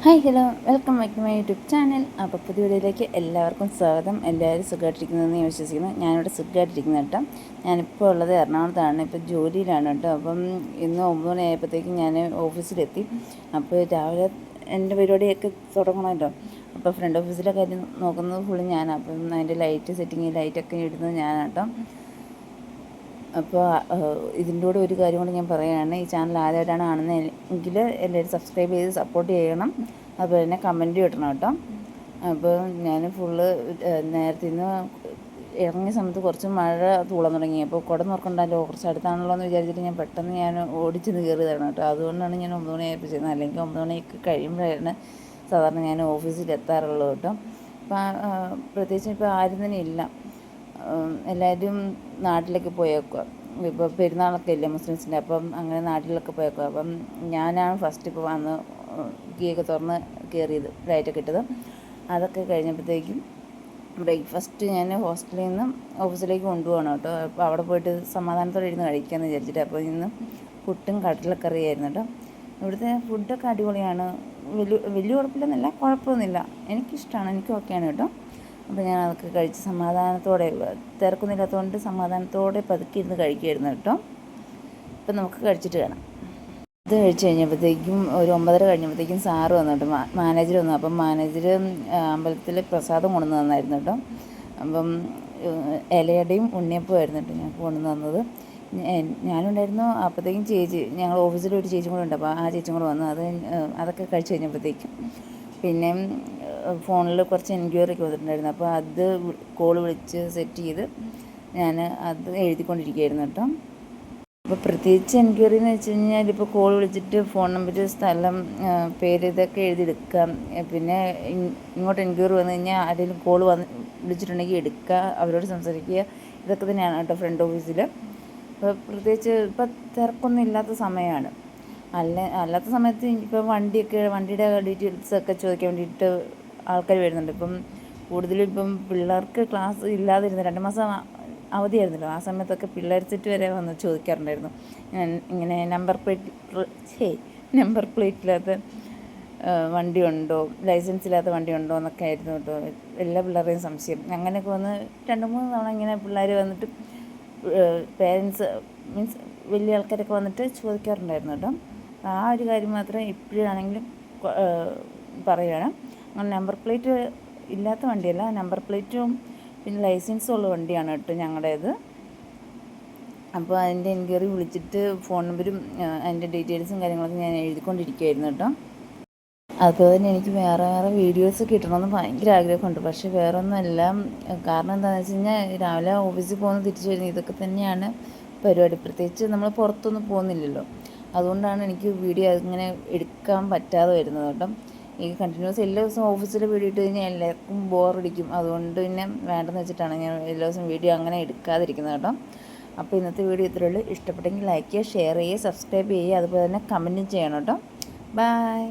Hi hello welcome back to my YouTube channel. അപ്പോൾ പുതിയ വീഡിയോയിലേക്ക് എല്ലാവർക്കും സ്വാഗതം. എല്ലാവരും സുഖമായിട്ടിരിക്കുന്നതെന്ന് ഞാൻ വിശ്വസിക്കുന്നു. ഞാനിവിടെ സുഖമായിട്ടിരിക്കുന്നു കേട്ടോ. ഞാനിപ്പോൾ ഉള്ളത് എറണാകുളത്താണ്. ഇപ്പോൾ ജോലിയിലാണ് കേട്ടോ. അപ്പം ഇന്ന് 9 മണിയായപ്പോഴത്തേക്കും ഞാൻ ഓഫീസിലെത്തി. അപ്പോൾ രാവിലെ എൻ്റെ പരിപാടിയൊക്കെ തുടങ്ങണമല്ലോ. അപ്പോൾ ഫ്രണ്ട് ഓഫീസിലെ കാര്യം നോക്കുന്നത് ഫുള്ള് ഞാനാണ്. അപ്പം അതിൻ്റെ ലൈറ്റൊക്കെ ഇടുന്നത് ഞാനാണ് കേട്ടോ. അപ്പോൾ ഇതിൻ്റെ കൂടെ ഒരു കാര്യം കൂടി ഞാൻ പറയുകയാണ്. ഈ ചാനൽ ആദ്യമായിട്ടാണ് കാണുന്നതെങ്കിൽ എല്ലാവരും സബ്സ്ക്രൈബ് ചെയ്ത് സപ്പോർട്ട് ചെയ്യണം. അതുപോലെ തന്നെ കമൻറ്റ് ഇടണം കേട്ടോ. അപ്പോൾ ഞാൻ ഫുള്ള് നേരത്തെ ഇന്ന് ഇറങ്ങിയ സമയത്ത് കുറച്ച് മഴ തൂളാൻ തുടങ്ങി. അപ്പോൾ കുട നോക്കണ്ടല്ലോ, കുറച്ച് അടുത്താണല്ലോ എന്ന് വിചാരിച്ചിട്ട് ഞാൻ പെട്ടെന്ന് ഓടിച്ച് കയറിയതാണ് കേട്ടോ. അതുകൊണ്ടാണ് ഞാൻ 9 മണിയായപ്പോൾ ചെയ്യുന്നത്. അല്ലെങ്കിൽ 9 മണിയൊക്കെ കഴിയുമ്പോഴാണ് സാധാരണ ഞാൻ ഓഫീസിൽ എത്താറുള്ളത് കേട്ടോ. അപ്പോൾ പ്രത്യേകിച്ച് ഇപ്പോൾ ആരും തന്നെ ഇല്ല. എല്ലാവരും നാട്ടിലേക്ക് പോയേക്കുക. ഇപ്പോൾ പെരുന്നാളൊക്കെ ഇല്ലേ മുസ്ലിംസിൻ്റെ, അപ്പം അങ്ങനെ നാട്ടിലൊക്കെ പോയേക്കുക. അപ്പം ഞാനാണ് ഫസ്റ്റ് ഇപ്പോൾ വന്ന് കീയൊക്കെ തുറന്ന് കയറിയത്, ലൈറ്റൊക്കെ ഇട്ടത്. അതൊക്കെ കഴിഞ്ഞപ്പോഴത്തേക്കും ബ്രേക്ക്ഫാസ്റ്റ് ഞാൻ ഹോസ്റ്റലിൽ നിന്ന് ഓഫീസിലേക്ക് കൊണ്ടുപോകണം കേട്ടോ. അപ്പോൾ അവിടെ പോയിട്ട് സമാധാനത്തോടെ ഇരുന്ന് കഴിക്കാമെന്ന് വിചാരിച്ചിട്ട്. അപ്പോൾ ഇന്ന് പുട്ടും കടലക്കറിയായിരുന്നു കേട്ടോ. ഇവിടുത്തെ ഫുഡൊക്കെ അടിപൊളിയാണ്. വലിയ കുഴപ്പമില്ലെന്നല്ല, കുഴപ്പമൊന്നുമില്ല. എനിക്കിഷ്ടമാണ്, എനിക്ക് ഓക്കെയാണ് കേട്ടോ. അപ്പോൾ ഞാൻ അതൊക്കെ കഴിച്ച് സമാധാനത്തോടെ, തിരക്കൊന്നുമില്ലാത്തതുകൊണ്ട് സമാധാനത്തോടെ പതുക്കെ ഇരുന്ന് കഴിക്കുമായിരുന്നു കേട്ടോ. ഇപ്പം നമുക്ക് കഴിച്ചിട്ട് കാണാം. ഇത് കഴിച്ച് കഴിഞ്ഞപ്പോഴത്തേക്കും ഒരു 9:30 കഴിഞ്ഞപ്പോഴത്തേക്കും സാറ് വന്നു കേട്ടോ, മാനേജർ വന്നു. അപ്പം മാനേജർ അമ്പലത്തിൽ പ്രസാദം കൊണ്ടുവന്ന് തന്നായിരുന്നു കേട്ടോ. അപ്പം ഇലയുടെയും ഉണ്ണിയപ്പമായിരുന്നു കേട്ടോ ഞങ്ങൾക്ക് കൊണ്ടുവന്ന് തന്നത്. ഞാനുണ്ടായിരുന്നു. അപ്പോഴത്തേക്കും ഞങ്ങൾ ഓഫീസിൽ ഒരു ചേച്ചിയും കൂടെ ഉണ്ട്. അപ്പോൾ ആ ചേച്ചിയും കൂടെ വന്നു. അതൊക്കെ കഴിച്ച് കഴിഞ്ഞപ്പോഴത്തേക്കും പിന്നെ ഫോണിൽ കുറച്ച് എൻക്വയറി വന്നിട്ടുണ്ടായിരുന്നു. അപ്പോൾ അത് കോൾ വിളിച്ച് സെറ്റ് ചെയ്ത് ഞാൻ അത് എഴുതിക്കൊണ്ടിരിക്കുകയായിരുന്നു കേട്ടോ. അപ്പോൾ പ്രത്യേകിച്ച് എൻക്വയറി എന്ന് വെച്ച് കഴിഞ്ഞാൽ ഇപ്പോൾ കോൾ വിളിച്ചിട്ട് ഫോൺ നമ്പർ, സ്ഥലം, പേര് ഇതൊക്കെ എഴുതിയെടുക്കാം. പിന്നെ ഇങ്ങോട്ട് എൻക്വയറി വന്നു കഴിഞ്ഞാൽ ആരെങ്കിലും കോൾ വിളിച്ചിട്ടുണ്ടെങ്കിൽ എടുക്കുക, അവരോട് സംസാരിക്കുക. ഇതൊക്കെ തന്നെയാണ് കേട്ടോ ഫ്രണ്ട് ഓഫീസിൽ. അപ്പോൾ പ്രത്യേകിച്ച് ഇപ്പം തിരക്കൊന്നും ഇല്ലാത്ത സമയമാണ്. അല്ലാത്ത സമയത്ത് ഇപ്പം വണ്ടിയുടെ ഡീറ്റെയിൽസൊക്കെ ചോദിക്കാൻ വേണ്ടിയിട്ട് ആൾക്കാർ വരുന്നുണ്ട്. ഇപ്പം കൂടുതലും ഇപ്പം പിള്ളേർക്ക് ക്ലാസ് ഇല്ലാതിരുന്നു 2 മാസം അവധിയായിരുന്നല്ലോ. ആ സമയത്തൊക്കെ പിള്ളേർ സെറ്റ് വരെ വന്ന് ചോദിക്കാറുണ്ടായിരുന്നു. ഇങ്ങനെ നമ്പർ പ്ലേറ്റില്ലാത്ത വണ്ടിയുണ്ടോ, ലൈസൻസ് ഇല്ലാത്ത വണ്ടിയുണ്ടോ എന്നൊക്കെ ആയിരുന്നു കേട്ടോ എല്ലാ പിള്ളേരുടെയും സംശയം. അങ്ങനെയൊക്കെ വന്ന് 2-3 തവണ ഇങ്ങനെ പിള്ളേർ വന്നിട്ട് പേരൻസ് മീൻസ് വലിയ ആൾക്കാരൊക്കെ വന്നിട്ട് ചോദിക്കാറുണ്ടായിരുന്നു കേട്ടോ. ആ ഒരു കാര്യം മാത്രം ഇപ്പോഴാണെങ്കിലും പറയുകയാണ്. അങ്ങനെ നമ്പർ പ്ലേറ്റ് ഇല്ലാത്ത വണ്ടിയല്ല, നമ്പർ പ്ലേറ്റും പിന്നെ ലൈസൻസും ഉള്ള വണ്ടിയാണ് കേട്ടോ ഞങ്ങളുടേത്. അപ്പോൾ അതിൻ്റെ എൻക്വയറി വിളിച്ചിട്ട് ഫോൺ നമ്പരും അതിൻ്റെ ഡീറ്റെയിൽസും കാര്യങ്ങളൊക്കെ ഞാൻ എഴുതിക്കൊണ്ടിരിക്കുകയായിരുന്നു കേട്ടോ. അതുപോലെ തന്നെ എനിക്ക് വേറെ വീഡിയോസ് കിട്ടണമെന്ന് ഭയങ്കര ആഗ്രഹമുണ്ട്. പക്ഷേ വേറെ ഒന്നുമല്ല. കാരണം എന്താണെന്ന് വെച്ച് കഴിഞ്ഞാൽ രാവിലെ ഓഫീസിൽ പോകുന്ന തിരിച്ചു വരുന്നത് ഇതൊക്കെ തന്നെയാണ് പരിപാടി. പ്രത്യേകിച്ച് നമ്മൾ പുറത്തൊന്നും പോകുന്നില്ലല്ലോ. അതുകൊണ്ടാണ് എനിക്ക് വീഡിയോ ഇങ്ങനെ എടുക്കാൻ പറ്റാതെ വരുന്നത് കേട്ടോ. ഈ കണ്ടിന്യൂസ് എല്ലാ ദിവസവും ഓഫീസിൽ വീഡിയോ ഇട്ട് കഴിഞ്ഞാൽ എല്ലാവർക്കും ബോറടിക്കും. അതുകൊണ്ട് പിന്നെ വേണ്ടെന്ന് വെച്ചിട്ടാണ് ഞാൻ എല്ലാ ദിവസവും വീഡിയോ അങ്ങനെ എടുക്കാതിരിക്കുന്നത് കേട്ടോ. അപ്പോൾ ഇന്നത്തെ വീഡിയോ ഇത്രയേ ഉള്ളൂ. ഇഷ്ടപ്പെട്ടെങ്കിൽ ലൈക്ക് ചെയ്യുക, ഷെയർ ചെയ്യുക, സബ്സ്ക്രൈബ് ചെയ്യുക, അതുപോലെ തന്നെ കമൻറ്റും ചെയ്യണം കേട്ടോ. ബൈ.